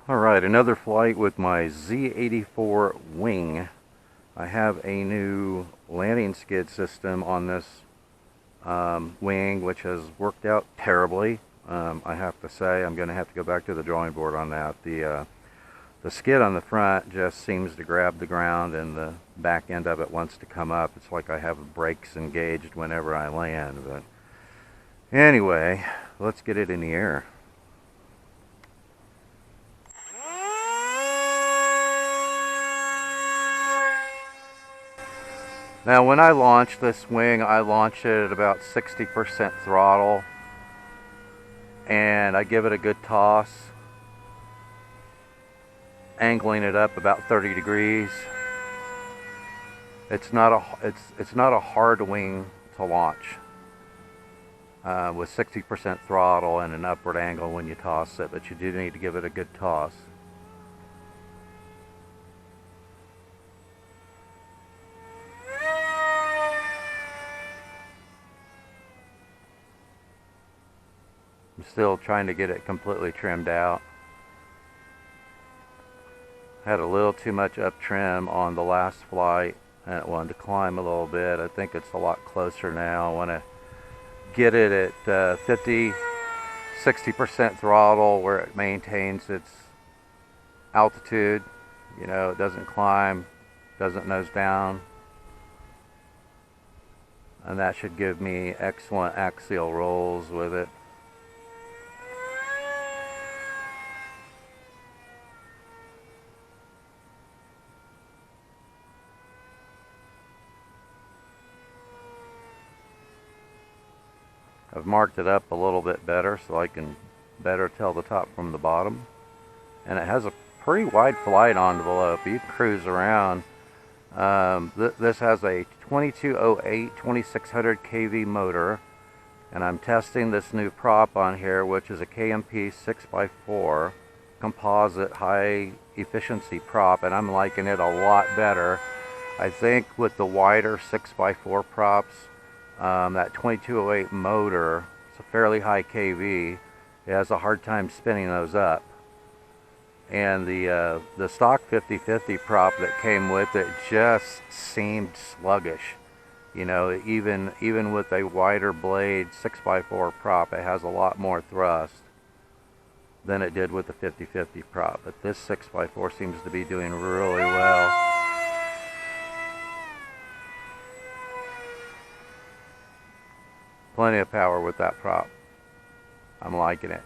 Alright, another flight with my Z84 Wing. I have a new landing skid system on this wing, which has worked out terribly. I have to say, I'm going to have to go back to the drawing board on that. The skid on the front just seems to grab the ground, and the back end of it wants to come up. It's like I have brakes engaged whenever I land. But anyway, let's get it in the air. Now, when I launch this wing, I launch it at about 60% throttle, and I give it a good toss, angling it up about 30 degrees. It's not a hard wing to launch with 60% throttle and an upward angle when you toss it, but you do need to give it a good toss. I'm still trying to get it completely trimmed out. Had a little too much up trim on the last flight, and it wanted to climb a little bit. I think it's a lot closer now. I want to get it at 60% throttle where it maintains its altitude. You know, it doesn't climb, doesn't nose down. And that should give me excellent axial rolls with it. I've marked it up a little bit better so I can better tell the top from the bottom. And it has a pretty wide flight envelope. You can cruise around. This has a 2208 2600 kV motor. And I'm testing this new prop on here, which is a KMP 6x4 composite high efficiency prop. And I'm liking it a lot better. I think with the wider 6x4 props, that 2208 motor, it's a fairly high kV. It has a hard time spinning those up. And the stock 50/50 prop that came with it just seemed sluggish. You know, even with a wider blade 6x4 prop, it has a lot more thrust than it did with the 50/50 prop. But this 6x4 seems to be doing really well. Plenty of power with that prop. I'm liking it.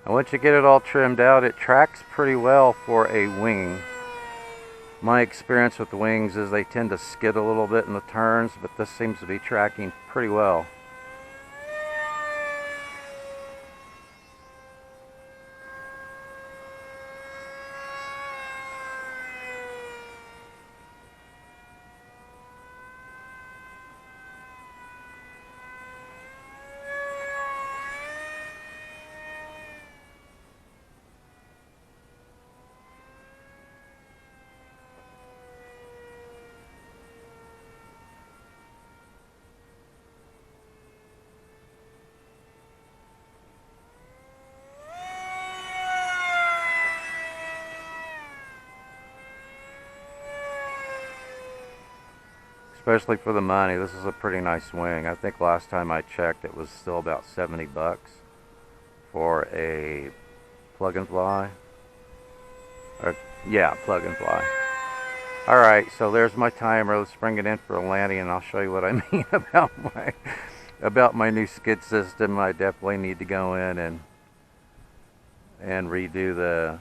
And once you get it all trimmed out, it tracks pretty well for a wing. My experience with the wings is they tend to skid a little bit in the turns, but this seems to be tracking pretty well. Especially for the money, this is a pretty nice wing. I think last time I checked it was still about 70 bucks for a plug and fly. Yeah, plug and fly. Alright, so there's my timer. Let's bring it in for a landing, and I'll show you what I mean about my new skid system. I definitely need to go in and redo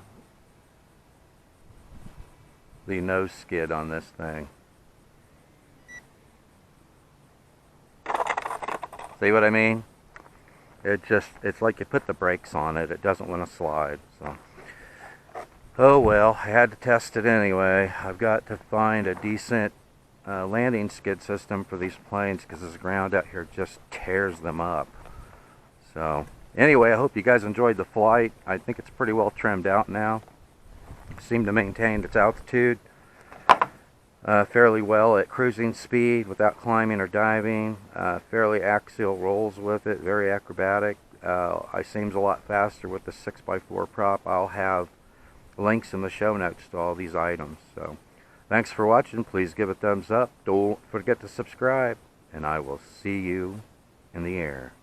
the nose skid on this thing. See what I mean? It's like you put the brakes on it. It doesn't want to slide. So, oh well, I had to test it anyway. I've got to find a decent landing skid system for these planes because this ground out here just tears them up. So, anyway, I hope you guys enjoyed the flight. I think it's pretty well trimmed out now. Seemed to maintain its altitude. fairly well at cruising speed without climbing or diving. Fairly axial rolls with it, very acrobatic. I seems a lot faster with the 6x4 prop. I'll have links in the show notes to all these items. So thanks for watching. Please give a thumbs up. Don't forget to subscribe, and I will see you in the air.